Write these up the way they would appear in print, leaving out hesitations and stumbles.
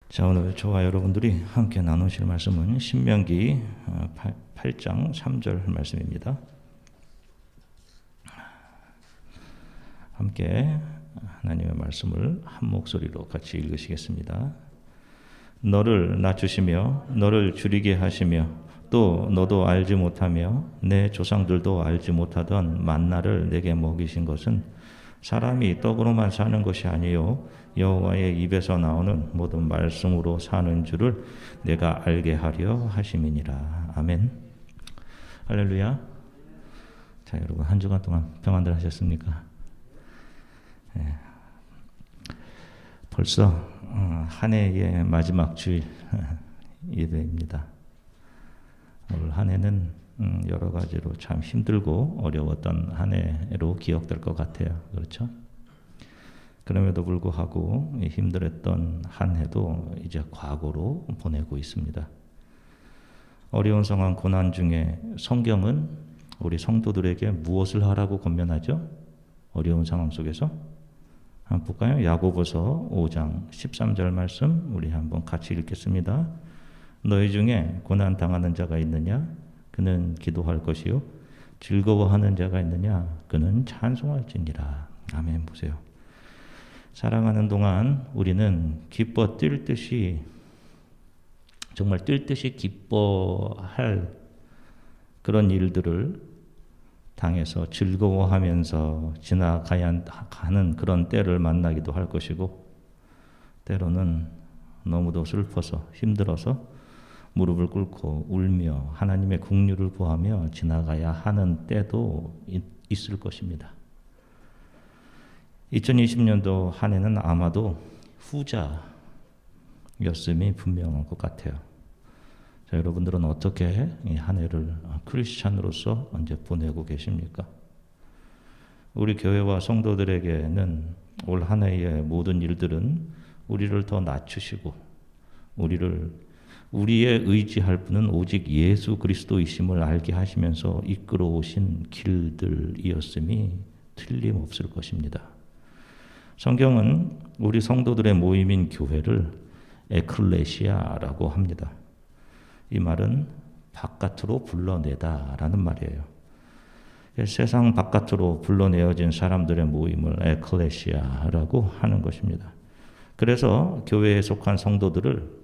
자, 오늘 저와 여러분들이 함께 나누실 말씀은 신명기 8장 3절 말씀입니다. 함께 하나님의 말씀을 한 목소리로 같이 읽으시겠습니다. 너를 낮추시며 너를 줄이게 하시며 또 너도 알지 못하며 내 조상들도 알지 못하던 만나를 내게 먹이신 것은 사람이 떡으로만 사는 것이 아니요 여호와의 입에서 나오는 모든 말씀으로 사는 줄을 내가 알게 하려 하심이니라. 아멘. 할렐루야. 자, 여러분 한 주간 동안 평안들 하셨습니까? 네. 벌써 한 해의 마지막 주일 예배입니다. 올 한 해는 여러 가지로 참 힘들고 어려웠던 한 해로 기억될 것 같아요. 그렇죠? 그럼에도 불구하고 힘들었던 한 해도 이제 과거로 보내고 있습니다. 어려운 상황, 고난 중에 성경은 우리 성도들에게 무엇을 하라고 권면하죠? 어려운 상황 속에서 한번 볼까요? 야고보서 5장 13절 말씀 우리 한번 같이 읽겠습니다. 너희 중에 고난 당하는 자가 있느냐? 그는 기도할 것이요 즐거워하는 자가 있느냐? 그는 찬송할지니라. 아멘. 보세요. 사랑하는 동안 우리는 기뻐 뛸 듯이 정말 뛸 듯이 기뻐할 그런 일들을 당해서 즐거워하면서 지나가야 하는 그런 때를 만나기도 할 것이고 때로는 너무도 슬퍼서 힘들어서 무릎을 꿇고 울며 하나님의 긍휼을 구하며 지나가야 하는 때도 있을 것입니다. 2020년도 한 해는 아마도 후자였음이 분명한 것 같아요. 자, 여러분들은 어떻게 이 한 해를 크리스찬으로서 언제 보내고 계십니까? 우리 교회와 성도들에게는 올 한 해의 모든 일들은 우리를 더 낮추시고 우리의 의지할 분은 오직 예수 그리스도이심을 알게 하시면서 이끌어 오신 길들이었음이 틀림없을 것입니다. 성경은 우리 성도들의 모임인 교회를 에클레시아라고 합니다. 이 말은 바깥으로 불러내다라는 말이에요. 세상 바깥으로 불러내어진 사람들의 모임을 에클레시아라고 하는 것입니다. 그래서 교회에 속한 성도들을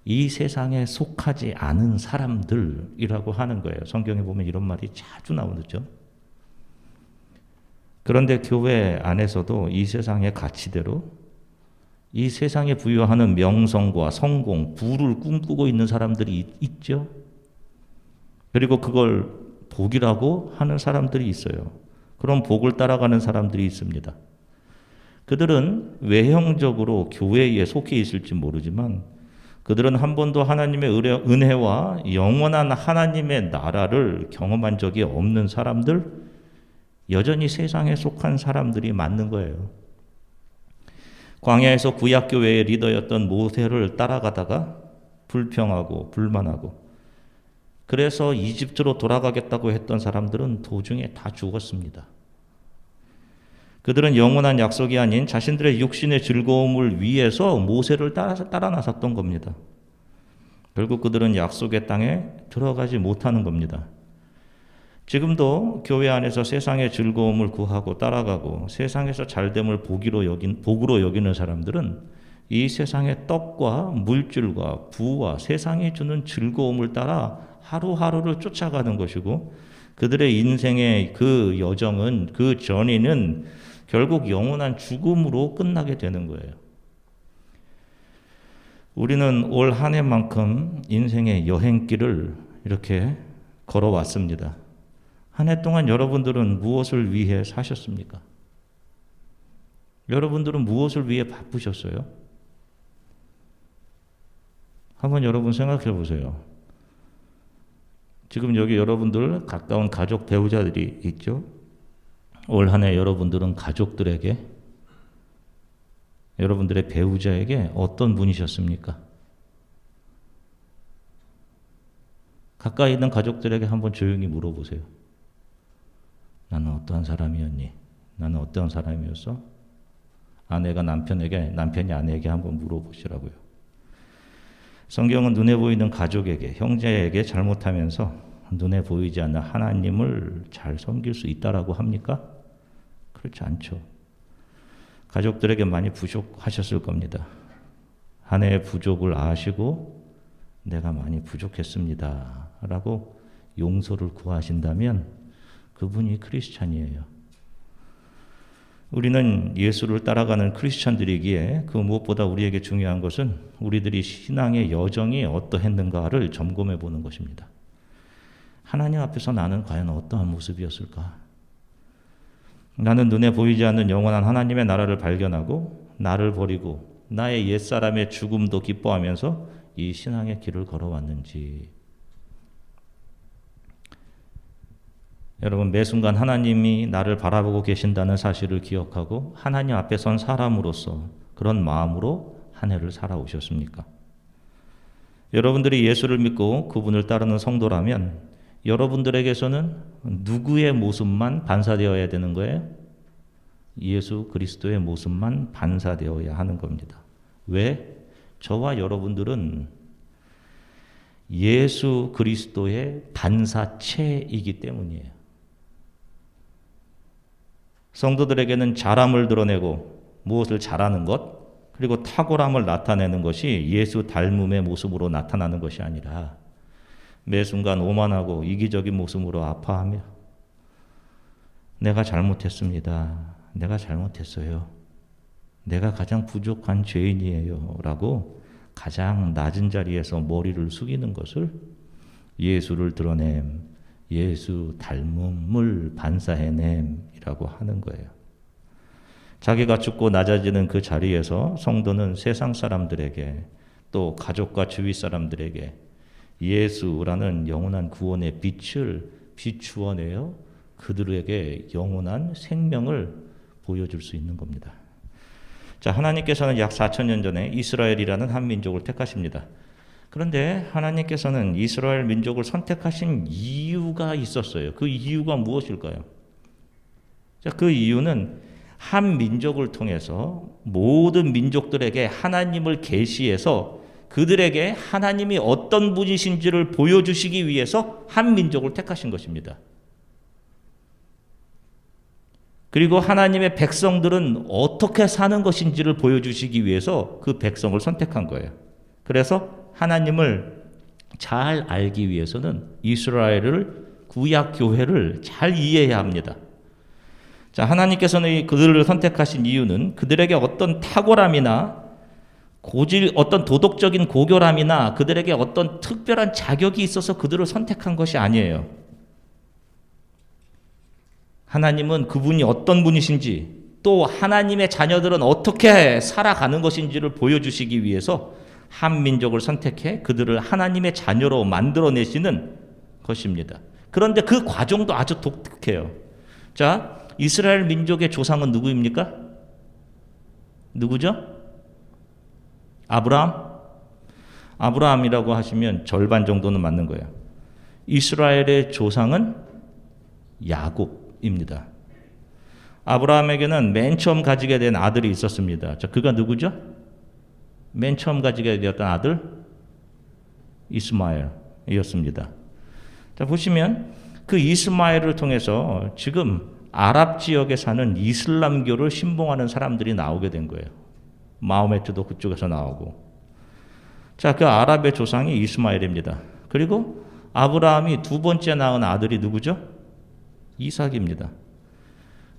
이 세상에 속하지 않은 사람들이라고 하는 거예요. 성경에 보면 이런 말이 자주 나오죠. 그런데 교회 안에서도 이 세상의 가치대로 이 세상에 부여하는 명성과 성공, 부를 꿈꾸고 있는 사람들이 있죠. 그리고 그걸 복이라고 하는 사람들이 있어요. 그런 복을 따라가는 사람들이 있습니다. 그들은 외형적으로 교회에 속해 있을지 모르지만 그들은 한 번도 하나님의 은혜와 영원한 하나님의 나라를 경험한 적이 없는 사람들, 여전히 세상에 속한 사람들이 맞는 거예요. 광야에서 구약교회의 리더였던 모세를 따라가다가 불평하고 불만하고 그래서 이집트로 돌아가겠다고 했던 사람들은 도중에 다 죽었습니다. 그들은 영원한 약속이 아닌 자신들의 육신의 즐거움을 위해서 모세를 따라 나섰던 겁니다. 결국 그들은 약속의 땅에 들어가지 못하는 겁니다. 지금도 교회 안에서 세상의 즐거움을 구하고 따라가고 세상에서 잘됨을 복으로 여기는 사람들은 이 세상의 떡과 물질과 부와 세상이 주는 즐거움을 따라 하루하루를 쫓아가는 것이고 그들의 인생의 그 여정은 그 전이는 결국 영원한 죽음으로 끝나게 되는 거예요. 우리는 올 한 해만큼 인생의 여행길을 이렇게 걸어왔습니다. 한 해 동안 여러분들은 무엇을 위해 사셨습니까? 여러분들은 무엇을 위해 바쁘셨어요? 한번 여러분 생각해 보세요. 지금 여기 여러분들 가까운 가족 배우자들이 있죠? 올 한 해 여러분들은 가족들에게 여러분들의 배우자에게 어떤 분이셨습니까? 가까이 있는 가족들에게 한번 조용히 물어보세요. 나는 어떠한 사람이었니? 나는 어떠한 사람이었어? 아내가 남편에게, 남편이 아내에게 한번 물어보시라고요. 성경은 눈에 보이는 가족에게, 형제에게 잘못하면서 눈에 보이지 않는 하나님을 잘 섬길 수 있다라고 합니까? 그렇지 않죠. 가족들에게 많이 부족하셨을 겁니다. 한 해의 부족을 아시고 내가 많이 부족했습니다 라고 용서를 구하신다면 그분이 크리스찬이에요. 우리는 예수를 따라가는 크리스찬들이기에 그 무엇보다 우리에게 중요한 것은 우리들이 신앙의 여정이 어떠했는가를 점검해 보는 것입니다. 하나님 앞에서 나는 과연 어떠한 모습이었을까? 나는 눈에 보이지 않는 영원한 하나님의 나라를 발견하고 나를 버리고 나의 옛사람의 죽음도 기뻐하면서 이 신앙의 길을 걸어왔는지. 여러분, 매 순간 하나님이 나를 바라보고 계신다는 사실을 기억하고 하나님 앞에 선 사람으로서 그런 마음으로 한 해를 살아오셨습니까? 여러분들이 예수를 믿고 그분을 따르는 성도라면 여러분들에게서는 누구의 모습만 반사되어야 되는 거예요? 예수 그리스도의 모습만 반사되어야 하는 겁니다. 왜? 저와 여러분들은 예수 그리스도의 반사체이기 때문이에요. 성도들에게는 잘함을 드러내고 무엇을 잘하는 것, 그리고 탁월함을 나타내는 것이 예수 닮음의 모습으로 나타나는 것이 아니라 매 순간 오만하고 이기적인 모습으로 아파하며 내가 잘못했습니다. 내가 잘못했어요. 내가 가장 부족한 죄인이에요 라고 가장 낮은 자리에서 머리를 숙이는 것을 예수를 드러냄, 예수 닮음을 반사해냄이라고 하는 거예요. 자기가 죽고 낮아지는 그 자리에서 성도는 세상 사람들에게 또 가족과 주위 사람들에게 예수라는 영원한 구원의 빛을 비추어내어 그들에게 영원한 생명을 보여줄 수 있는 겁니다. 자, 하나님께서는 약 4,000년 전에 이스라엘이라는 한 민족을 택하십니다. 그런데 하나님께서는 이스라엘 민족을 선택하신 이유가 있었어요. 그 이유가 무엇일까요? 자, 그 이유는 한 민족을 통해서 모든 민족들에게 하나님을 계시해서 그들에게 하나님이 어떤 분이신지를 보여주시기 위해서 한 민족을 택하신 것입니다. 그리고 하나님의 백성들은 어떻게 사는 것인지를 보여주시기 위해서 그 백성을 선택한 거예요. 그래서 하나님을 잘 알기 위해서는 이스라엘을, 구약교회를 잘 이해해야 합니다. 자, 하나님께서는 그들을 선택하신 이유는 그들에게 어떤 탁월함이나 어떤 도덕적인 고결함이나 그들에게 어떤 특별한 자격이 있어서 그들을 선택한 것이 아니에요. 하나님은 그분이 어떤 분이신지 또 하나님의 자녀들은 어떻게 살아가는 것인지를 보여주시기 위해서 한 민족을 선택해 그들을 하나님의 자녀로 만들어내시는 것입니다. 그런데 그 과정도 아주 독특해요. 자, 이스라엘 민족의 조상은 누구입니까? 누구죠? 아브라함이라고 하시면 절반 정도는 맞는 거예요. 이스라엘의 조상은 야곱입니다. 아브라함에게는 맨 처음 가지게 된 아들이 있었습니다. 자, 그가 누구죠? 맨 처음 가지게 되었던 아들 이스마엘이었습니다. 자, 보시면 그 이스마엘을 통해서 지금 아랍 지역에 사는 이슬람교를 신봉하는 사람들이 나오게 된 거예요. 마호메트도 그쪽에서 나오고. 자, 그 아랍의 조상이 이스마엘입니다. 그리고 아브라함이 두 번째 낳은 아들이 누구죠? 이삭입니다.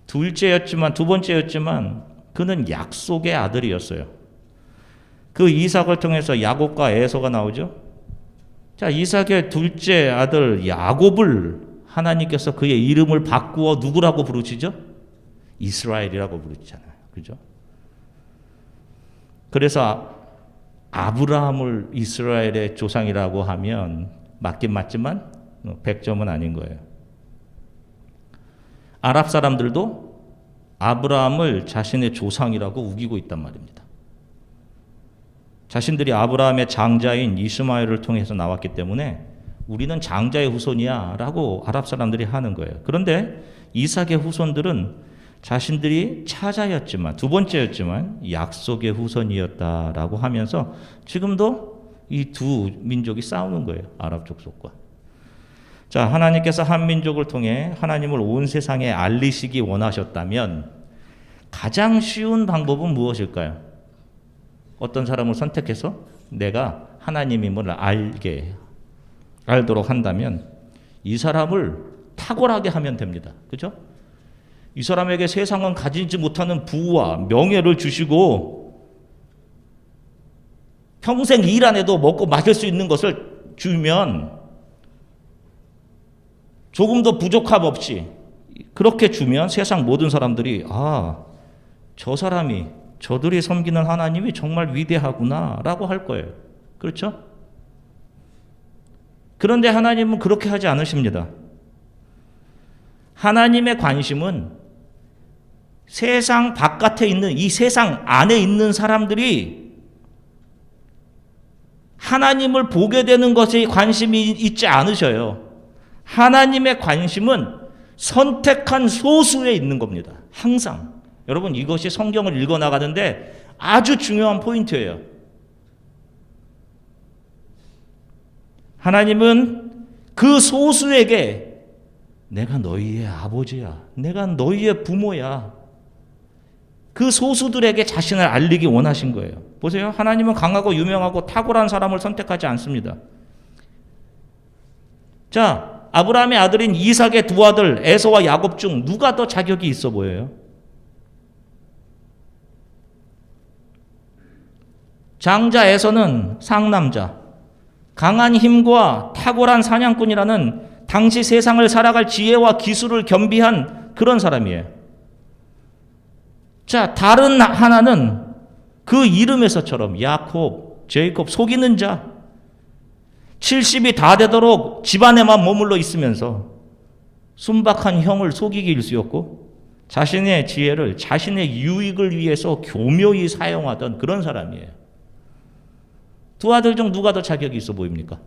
두 번째였지만 그는 약속의 아들이었어요. 그 이삭을 통해서 야곱과 에서가 나오죠. 자, 이삭의 둘째 아들 야곱을 하나님께서 그의 이름을 바꾸어 누구라고 부르시죠? 이스라엘이라고 부르잖아요. 그죠? 그래서 아브라함을 이스라엘의 조상이라고 하면 맞긴 맞지만 100점은 아닌 거예요. 아랍 사람들도 아브라함을 자신의 조상이라고 우기고 있단 말입니다. 자신들이 아브라함의 장자인 이스마엘을 통해서 나왔기 때문에 우리는 장자의 후손이야 라고 아랍 사람들이 하는 거예요. 그런데 이삭의 후손들은 자신들이 차자였지만 두 번째였지만 약속의 후손이었다라고 하면서 지금도 이 두 민족이 싸우는 거예요. 아랍 족속과. 자, 하나님께서 한 민족을 통해 하나님을 온 세상에 알리시기 원하셨다면 가장 쉬운 방법은 무엇일까요? 어떤 사람을 선택해서 내가 하나님임을 알도록 한다면 이 사람을 탁월하게 하면 됩니다. 그죠? 이 사람에게 세상은 가지지 못하는 부와 명예를 주시고 평생 일 안 해도 먹고 마실 수 있는 것을 주면 조금 더 부족함 없이 그렇게 주면 세상 모든 사람들이 저 사람이 저들이 섬기는 하나님이 정말 위대하구나 라고 할 거예요. 그렇죠? 그런데 하나님은 그렇게 하지 않으십니다. 하나님의 관심은 세상 바깥에 있는 이 세상 안에 있는 사람들이 하나님을 보게 되는 것에 관심이 있지 않으셔요. 하나님의 관심은 선택한 소수에 있는 겁니다. 항상. 여러분 이것이 성경을 읽어나가는데 아주 중요한 포인트예요. 하나님은 그 소수에게 내가 너희의 아버지야. 내가 너희의 부모야. 그 소수들에게 자신을 알리기 원하신 거예요. 보세요. 하나님은 강하고 유명하고 탁월한 사람을 선택하지 않습니다. 자, 아브라함의 아들인 이삭의 두 아들 에서와 야곱 중 누가 더 자격이 있어 보여요? 장자 에서는 상남자, 강한 힘과 탁월한 사냥꾼이라는 당시 세상을 살아갈 지혜와 기술을 겸비한 그런 사람이에요. 자, 다른 하나는 그 이름에서처럼 야곱, 제이콥, 속이는 자, 70이 다 되도록 집안에만 머물러 있으면서 순박한 형을 속이기 일쑤였고 자신의 지혜를 자신의 유익을 위해서 교묘히 사용하던 그런 사람이에요. 두 아들 중 누가 더 자격이 있어 보입니까?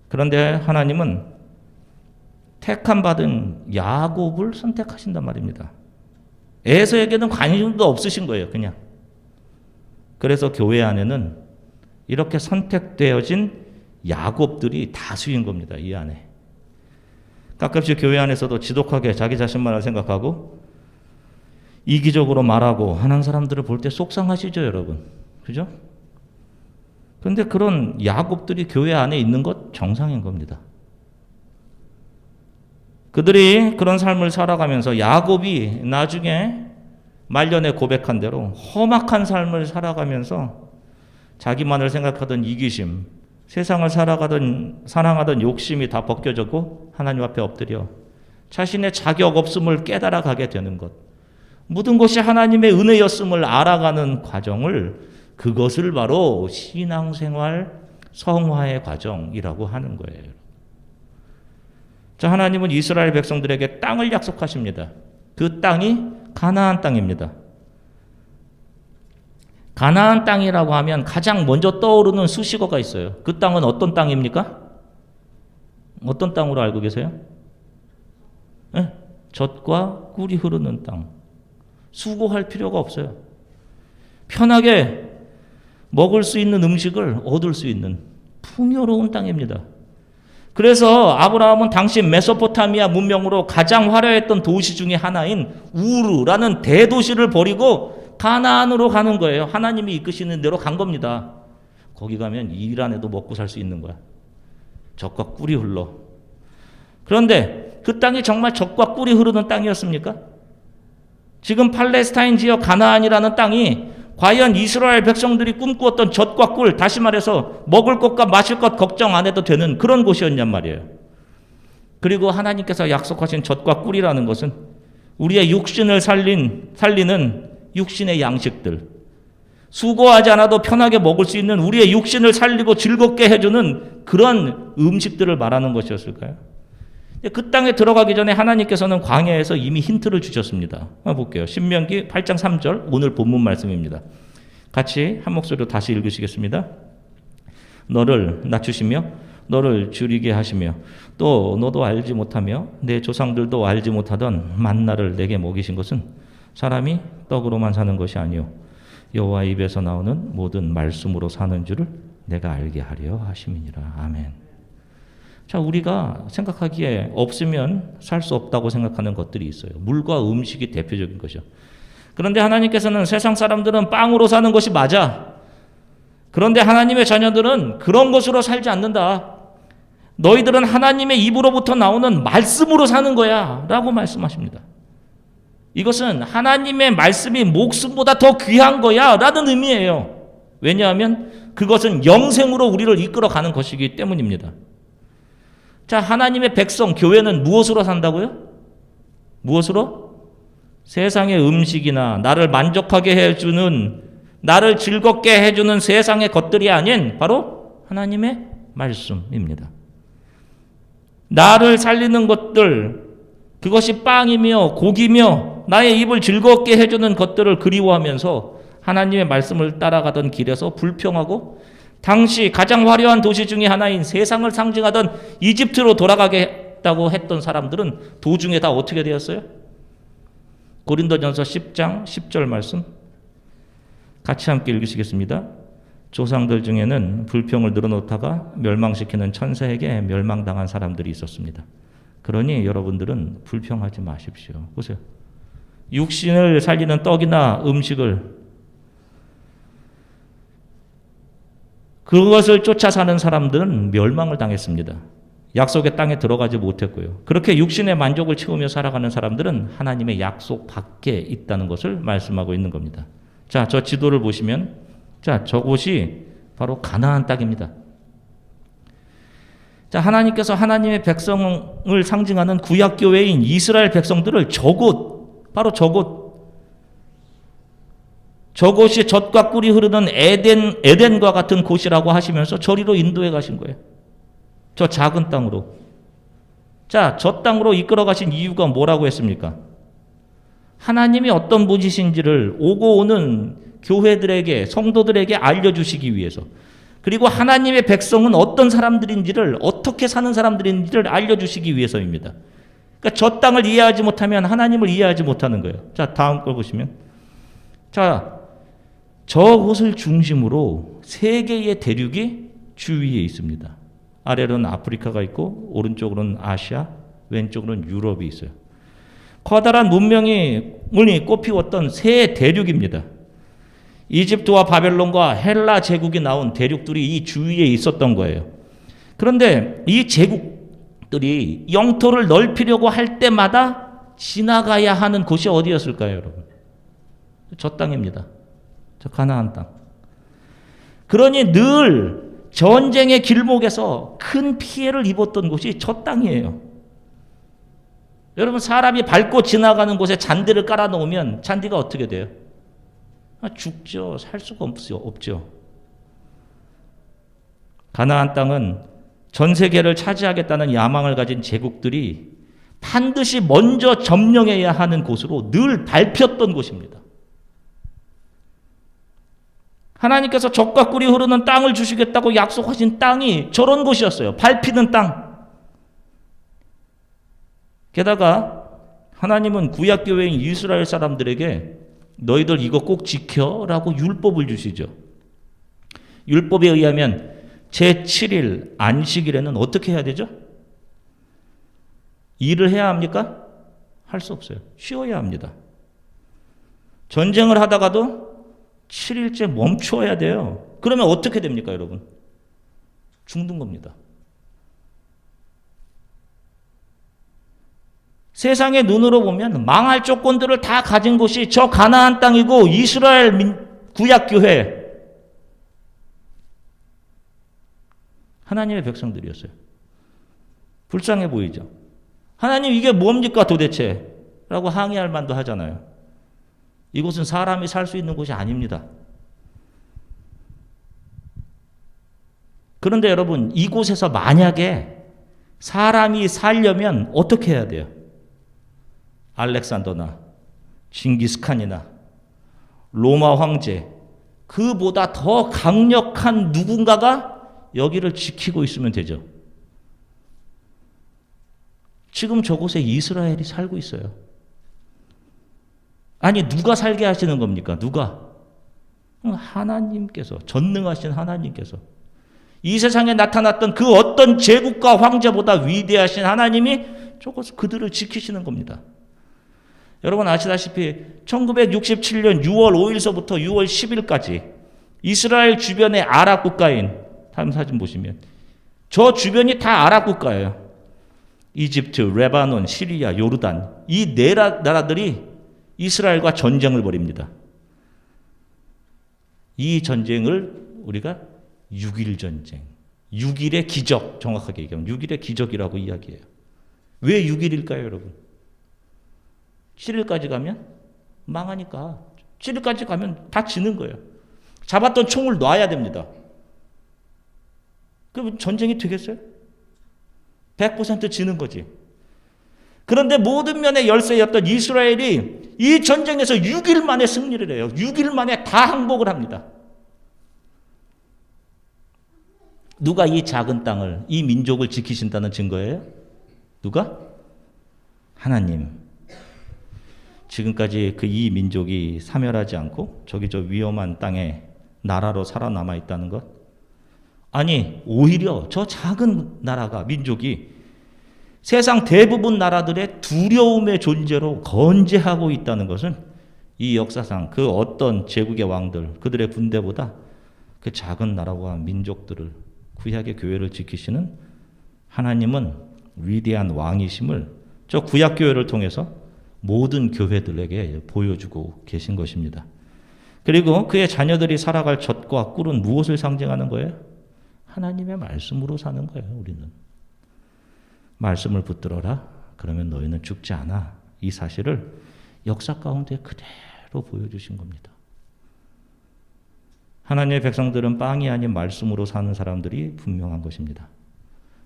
그런데 하나님은 택함 받은 야곱을 선택하신단 말입니다. 에서에게는 관심도 없으신 거예요, 그냥. 그래서 교회 안에는 이렇게 선택되어진 야곱들이 다수인 겁니다, 이 안에. 가끔씩 교회 안에서도 지독하게 자기 자신만을 생각하고 이기적으로 말하고 하는 사람들을 볼 때 속상하시죠, 여러분? 그죠? 그런데 그런 야곱들이 교회 안에 있는 것 정상인 겁니다. 그들이 그런 삶을 살아가면서 야곱이 나중에 말년에 고백한 대로 험악한 삶을 살아가면서 자기만을 생각하던 이기심, 세상을 사랑하던 욕심이 다 벗겨졌고 하나님 앞에 엎드려 자신의 자격 없음을 깨달아 가게 되는 것, 모든 것이 하나님의 은혜였음을 알아가는 과정을, 그것을 바로 신앙생활 성화의 과정이라고 하는 거예요. 자, 하나님은 이스라엘 백성들에게 땅을 약속하십니다. 그 땅이 가나안 땅입니다. 가나안 땅이라고 하면 가장 먼저 떠오르는 수식어가 있어요. 그 땅은 어떤 땅입니까? 어떤 땅으로 알고 계세요? 네? 젖과 꿀이 흐르는 땅. 수고할 필요가 없어요. 편하게 먹을 수 있는 음식을 얻을 수 있는 풍요로운 땅입니다. 그래서 아브라함은 당시 메소포타미아 문명으로 가장 화려했던 도시 중에 하나인 우르라는 대도시를 버리고 가나안으로 가는 거예요. 하나님이 이끄시는 대로 간 겁니다. 거기 가면 일 안 해도 먹고 살 수 있는 거야. 젖과 꿀이 흘러. 그런데 그 땅이 정말 젖과 꿀이 흐르는 땅이었습니까? 지금 팔레스타인 지역 가나안이라는 땅이 과연 이스라엘 백성들이 꿈꾸었던 젖과 꿀, 다시 말해서 먹을 것과 마실 것 걱정 안 해도 되는 그런 곳이었냔 말이에요. 그리고 하나님께서 약속하신 젖과 꿀이라는 것은 우리의 육신을 살리는 육신의 양식들, 수고하지 않아도 편하게 먹을 수 있는 우리의 육신을 살리고 즐겁게 해주는 그런 음식들을 말하는 것이었을까요? 그 땅에 들어가기 전에 하나님께서는 광야에서 이미 힌트를 주셨습니다. 한번 볼게요. 신명기 8장 3절 오늘 본문 말씀입니다. 같이 한 목소리로 다시 읽으시겠습니다. 너를 낮추시며 너를 줄이게 하시며 또 너도 알지 못하며 내 조상들도 알지 못하던 만나를 내게 먹이신 것은 사람이 떡으로만 사는 것이 아니요 여호와 입에서 나오는 모든 말씀으로 사는 줄을 내가 알게 하려 하심이니라. 아멘. 자, 우리가 생각하기에 없으면 살 수 없다고 생각하는 것들이 있어요. 물과 음식이 대표적인 것이죠. 그런데 하나님께서는 세상 사람들은 빵으로 사는 것이 맞아. 그런데 하나님의 자녀들은 그런 것으로 살지 않는다. 너희들은 하나님의 입으로부터 나오는 말씀으로 사는 거야 라고 말씀하십니다. 이것은 하나님의 말씀이 목숨보다 더 귀한 거야 라는 의미예요. 왜냐하면 그것은 영생으로 우리를 이끌어가는 것이기 때문입니다. 자, 하나님의 백성, 교회는 무엇으로 산다고요? 무엇으로? 세상의 음식이나 나를 만족하게 해주는, 나를 즐겁게 해주는 세상의 것들이 아닌 바로 하나님의 말씀입니다. 나를 살리는 것들, 그것이 빵이며 고기며 나의 입을 즐겁게 해주는 것들을 그리워하면서 하나님의 말씀을 따라가던 길에서 불평하고 당시 가장 화려한 도시 중에 하나인 세상을 상징하던 이집트로 돌아가겠다고 했던 사람들은 도중에 다 어떻게 되었어요? 고린도전서 10장 10절 말씀 같이 함께 읽으시겠습니다. 조상들 중에는 불평을 늘어놓다가 멸망시키는 천사에게 멸망당한 사람들이 있었습니다. 그러니 여러분들은 불평하지 마십시오. 보세요. 육신을 살리는 떡이나 음식을 그것을 쫓아 사는 사람들은 멸망을 당했습니다. 약속의 땅에 들어가지 못했고요. 그렇게 육신의 만족을 채우며 살아가는 사람들은 하나님의 약속 밖에 있다는 것을 말씀하고 있는 겁니다. 자, 저 지도를 보시면 자, 저곳이 바로 가나안 땅입니다. 자, 하나님께서 하나님의 백성을 상징하는 구약교회인 이스라엘 백성들을 저곳, 바로 저곳이 젖과 꿀이 흐르는 에덴과 같은 곳이라고 하시면서 저리로 인도해 가신 거예요. 저 작은 땅으로. 자, 저 땅으로 이끌어 가신 이유가 뭐라고 했습니까? 하나님이 어떤 분이신지를 오고 오는 교회들에게, 성도들에게 알려주시기 위해서, 그리고 하나님의 백성은 어떤 사람들인지를, 어떻게 사는 사람들인지를 알려주시기 위해서입니다. 그러니까 저 땅을 이해하지 못하면 하나님을 이해하지 못하는 거예요. 자, 다음 걸 보시면, 자, 저곳을 중심으로 세 개의 대륙이 주위에 있습니다. 아래로는 아프리카가 있고 오른쪽으로는 아시아, 왼쪽으로는 유럽이 있어요. 커다란 문명이 꽃피웠던 세 대륙입니다. 이집트와 바벨론과 헬라 제국이 나온 대륙들이 이 주위에 있었던 거예요. 그런데 이 제국들이 영토를 넓히려고 할 때마다 지나가야 하는 곳이 어디였을까요, 여러분? 저 땅입니다. 저 가나안 땅. 그러니 늘 전쟁의 길목에서 큰 피해를 입었던 곳이 저 땅이에요. 여러분, 사람이 밟고 지나가는 곳에 잔디를 깔아놓으면 잔디가 어떻게 돼요? 죽죠. 살 수가 없죠. 가나안 땅은 전 세계를 차지하겠다는 야망을 가진 제국들이 반드시 먼저 점령해야 하는 곳으로 늘 밟혔던 곳입니다. 하나님께서 젖과 꿀이 흐르는 땅을 주시겠다고 약속하신 땅이 저런 곳이었어요. 밟히는 땅. 게다가 하나님은 구약교회인 이스라엘 사람들에게 너희들 이거 꼭 지켜라고 율법을 주시죠. 율법에 의하면 제7일 안식일에는 어떻게 해야 되죠? 일을 해야 합니까? 할 수 없어요. 쉬어야 합니다. 전쟁을 하다가도 7일째 멈춰야 돼요. 그러면 어떻게 됩니까, 여러분? 죽는 겁니다. 세상의 눈으로 보면 망할 조건들을 다 가진 곳이 저 가나안 땅이고 이스라엘 구약교회 하나님의 백성들이었어요. 불쌍해 보이죠? 하나님 이게 뭡니까 도대체? 라고 항의할 만도 하잖아요. 이곳은 사람이 살 수 있는 곳이 아닙니다. 그런데 여러분, 이곳에서 만약에 사람이 살려면 어떻게 해야 돼요? 알렉산더나 징기스칸이나 로마 황제, 그보다 더 강력한 누군가가 여기를 지키고 있으면 되죠. 지금 저곳에 이스라엘이 살고 있어요. 아니, 누가 살게 하시는 겁니까? 누가? 하나님께서, 전능하신 하나님께서. 이 세상에 나타났던 그 어떤 제국과 황제보다 위대하신 하나님이 저것을 그들을 지키시는 겁니다. 여러분 아시다시피 1967년 6월 5일서부터 6월 10일까지 이스라엘 주변의 아랍 국가인, 다음 사진 보시면 저 주변이 다 아랍 국가예요. 이집트, 레바논, 시리아, 요르단, 이 네 나라들이 이스라엘과 전쟁을 벌입니다. 이 전쟁을 우리가 6.1 전쟁, 6.1의 기적, 정확하게 얘기하면 6.1의 기적이라고 이야기해요. 왜 6.1일까요, 여러분? 7일까지 가면 망하니까. 7일까지 가면 다 지는 거예요. 잡았던 총을 놔야 됩니다. 그럼 전쟁이 되겠어요? 100% 지는 거지. 그런데 모든 면의 열세였던 이스라엘이 이 전쟁에서 6일 만에 승리를 해요. 6일 만에 다 항복을 합니다. 누가 이 작은 땅을, 이 민족을 지키신다는 증거예요? 누가? 하나님. 지금까지 그 이 민족이 사멸하지 않고 저기 저 위험한 땅에 나라로 살아남아 있다는 것? 아니, 오히려 저 작은 나라가, 민족이 세상 대부분 나라들의 두려움의 존재로 건재하고 있다는 것은 이 역사상 그 어떤 제국의 왕들, 그들의 군대보다 그 작은 나라와 민족들을, 구약의 교회를 지키시는 하나님은 위대한 왕이심을 저 구약 교회를 통해서 모든 교회들에게 보여주고 계신 것입니다. 그리고 그의 자녀들이 살아갈 젖과 꿀은 무엇을 상징하는 거예요? 하나님의 말씀으로 사는 거예요. 우리는 말씀을 붙들어라, 그러면 너희는 죽지 않아. 이 사실을 역사 가운데 그대로 보여주신 겁니다. 하나님의 백성들은 빵이 아닌 말씀으로 사는 사람들이 분명한 것입니다.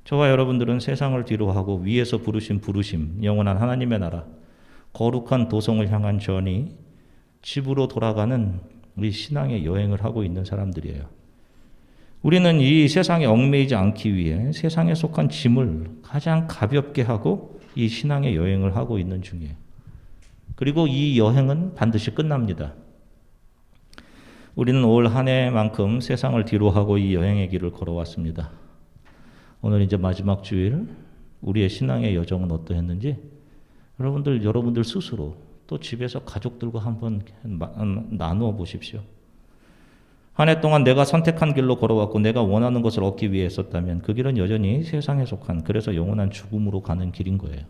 저와 여러분들은 세상을 뒤로하고 위에서 부르신 부르심, 영원한 하나님의 나라, 거룩한 도성을 향한 전이 집으로 돌아가는 우리 신앙의 여행을 하고 있는 사람들이에요. 우리는 이 세상에 얽매이지 않기 위해 세상에 속한 짐을 가장 가볍게 하고 이 신앙의 여행을 하고 있는 중이에요. 그리고 이 여행은 반드시 끝납니다. 우리는 올 한 해만큼 세상을 뒤로하고 이 여행의 길을 걸어왔습니다. 오늘 이제 마지막 주일, 우리의 신앙의 여정은 어떠했는지 여러분들 스스로 또 집에서 가족들과 한번 나누어 보십시오. 한 해 동안 내가 선택한 길로 걸어왔고 내가 원하는 것을 얻기 위해 했었다면 그 길은 여전히 세상에 속한, 그래서 영원한 죽음으로 가는 길인 거예요.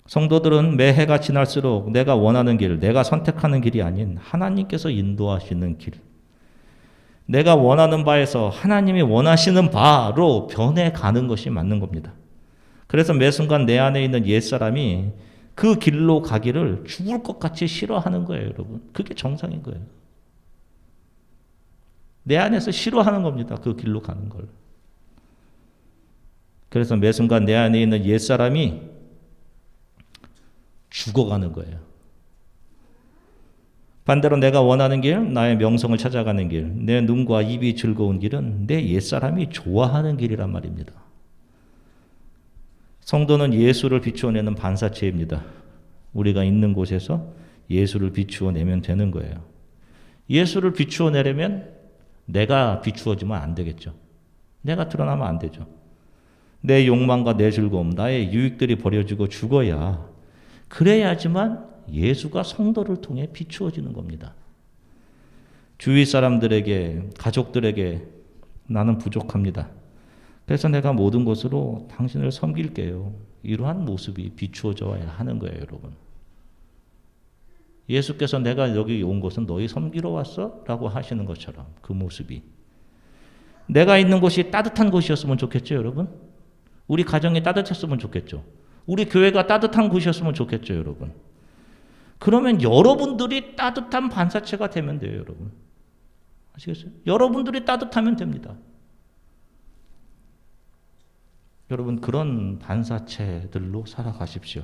성도들은 매해가 지날수록 내가 원하는 길, 내가 선택하는 길이 아닌 하나님께서 인도하시는 길, 내가 원하는 바에서 하나님이 원하시는 바로 변해가는 것이 맞는 겁니다. 그래서 매 순간 내 안에 있는 옛사람이 그 길로 가기를 죽을 것 같이 싫어하는 거예요, 여러분. 그게 정상인 거예요. 내 안에서 싫어하는 겁니다, 그 길로 가는 걸. 그래서 매 순간 내 안에 있는 옛사람이 죽어가는 거예요. 반대로 내가 원하는 길, 나의 명성을 찾아가는 길, 내 눈과 입이 즐거운 길은 내 옛사람이 좋아하는 길이란 말입니다. 성도는 예수를 비추어내는 반사체입니다. 우리가 있는 곳에서 예수를 비추어내면 되는 거예요. 예수를 비추어내려면 내가 비추어지면 안 되겠죠. 내가 드러나면 안 되죠. 내 욕망과 내 즐거움, 나의 유익들이 버려지고 죽어야, 그래야지만 예수가 성도를 통해 비추어지는 겁니다. 주위 사람들에게, 가족들에게 나는 부족합니다. 그래서 내가 모든 것으로 당신을 섬길게요. 이러한 모습이 비추어져야 하는 거예요, 여러분. 예수께서 내가 여기 온 것은 너희 섬기러 왔어? 라고 하시는 것처럼 그 모습이. 내가 있는 곳이 따뜻한 곳이었으면 좋겠죠, 여러분? 우리 가정이 따뜻했으면 좋겠죠. 우리 교회가 따뜻한 곳이었으면 좋겠죠, 여러분. 그러면 여러분들이 따뜻한 반사체가 되면 돼요, 여러분. 아시겠어요? 여러분들이 따뜻하면 됩니다. 여러분, 그런 반사체들로 살아가십시오.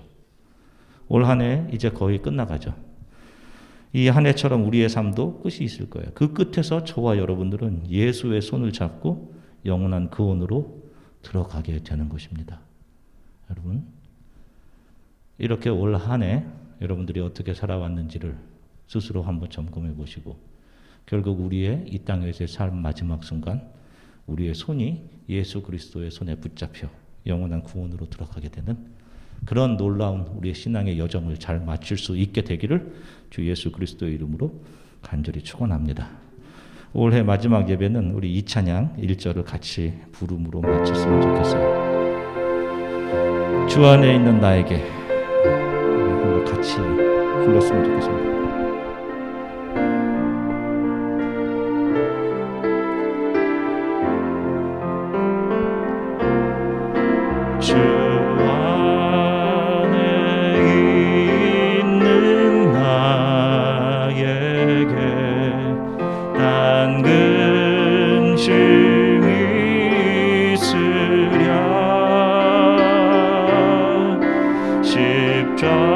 올 한 해 이제 거의 끝나가죠. 이 한 해처럼 우리의 삶도 끝이 있을 거예요. 그 끝에서 저와 여러분들은 예수의 손을 잡고 영원한 구원으로 들어가게 되는 것입니다. 여러분, 이렇게 올 한 해 여러분들이 어떻게 살아왔는지를 스스로 한번 점검해 보시고 결국 우리의 이 땅에서의 삶 마지막 순간 우리의 손이 예수 그리스도의 손에 붙잡혀 영원한 구원으로 들어가게 되는 그런 놀라운 우리의 신앙의 여정을 잘 마칠 수 있게 되기를 주 예수 그리스도의 이름으로 간절히 축원합니다. 올해 마지막 예배는 우리 이 찬양 1절을 같이 부름으로 마쳤으면 좋겠어요. 주 안에 있는 나에게 한번 같이 불렀으면 좋겠습니다. 주 안에 있는 나에게 단 근심이 있으랴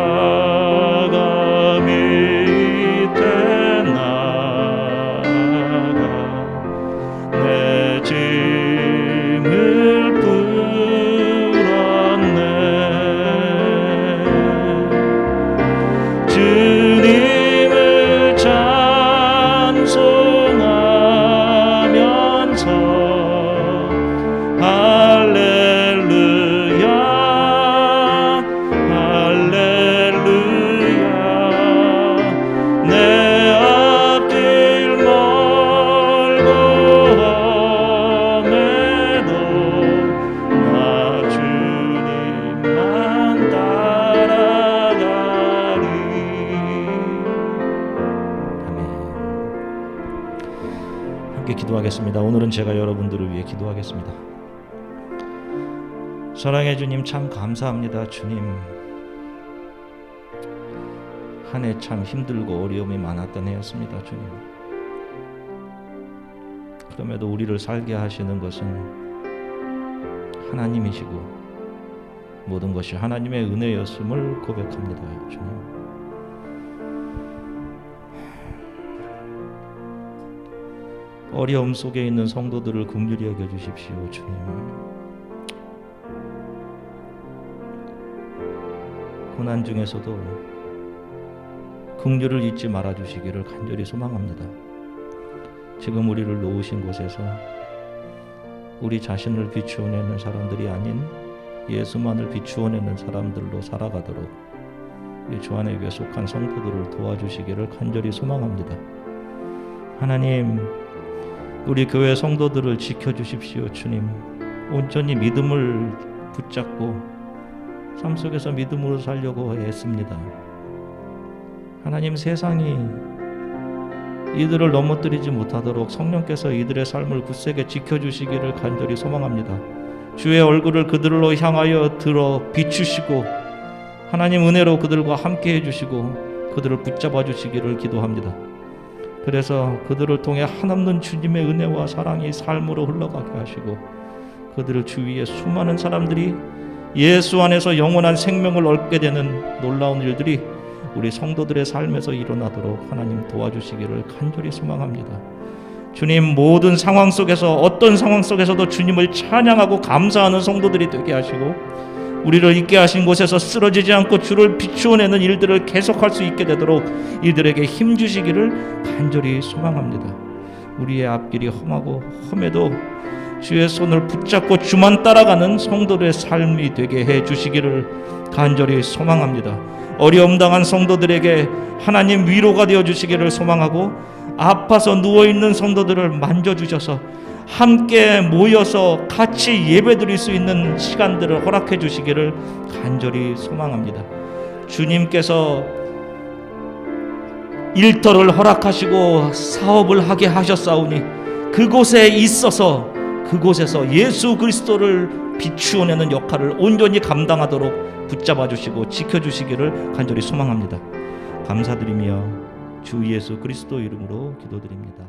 십자가 밑에 나가 내 짐을 풀었네 주님을 찬송하면서 할렐루야 할렐루야 내 앞길 멀고 험해도 나 주님만 따라가리. 아멘. 함께 기도하겠습니다. 오늘은 제가 여러분들을 위해 기도하겠습니다. 사랑해 주님, 참 감사합니다. 주님, 한 해 참 힘들고 어려움이 많았던 해였습니다. 주님, 그럼에도 우리를 살게 하시는 것은 하나님이시고 모든 것이 하나님의 은혜였음을 고백합니다. 주님, 어려움 속에 있는 성도들을 긍휼히 여겨주십시오. 주님, 고난 중에서도 긍휼을 잊지 말아주시기를 간절히 소망합니다. 지금 우리를 놓으신 곳에서 우리 자신을 비추어내는 사람들이 아닌 예수만을 비추어내는 사람들로 살아가도록 우리 주 안에 교회 속한 성도들을 도와주시기를 간절히 소망합니다. 하나님, 우리 교회 성도들을 지켜주십시오. 주님, 온전히 믿음을 붙잡고 삶 속에서 믿음으로 살려고 애씁니다. 하나님, 세상이 이들을 넘어뜨리지 못하도록 성령께서 이들의 삶을 굳세게 지켜주시기를 간절히 소망합니다. 주의 얼굴을 그들로 향하여 들어 비추시고 하나님 은혜로 그들과 함께 해주시고 그들을 붙잡아 주시기를 기도합니다. 그래서 그들을 통해 한없는 주님의 은혜와 사랑이 삶으로 흘러가게 하시고 그들을 주위에 수많은 사람들이 예수 안에서 영원한 생명을 얻게 되는 놀라운 일들이 우리 성도들의 삶에서 일어나도록 하나님 도와주시기를 간절히 소망합니다. 주님, 모든 상황 속에서 어떤 상황 속에서도 주님을 찬양하고 감사하는 성도들이 되게 하시고 우리를 있게 하신 곳에서 쓰러지지 않고 주를 비추어내는 일들을 계속할 수 있게 되도록 이들에게 힘주시기를 간절히 소망합니다. 우리의 앞길이 험하고 험해도 주의 손을 붙잡고 주만 따라가는 성도들의 삶이 되게 해주시기를 간절히 소망합니다. 어려움 당한 성도들에게 하나님 위로가 되어주시기를 소망하고 아파서 누워있는 성도들을 만져주셔서 함께 모여서 같이 예배드릴 수 있는 시간들을 허락해 주시기를 간절히 소망합니다. 주님께서 일터를 허락하시고 사업을 하게 하셨사오니 그곳에 있어서 그곳에서 예수 그리스도를 비추어내는 역할을 온전히 감당하도록 붙잡아 주시고 지켜주시기를 간절히 소망합니다. 감사드리며 주 예수 그리스도 이름으로 기도드립니다.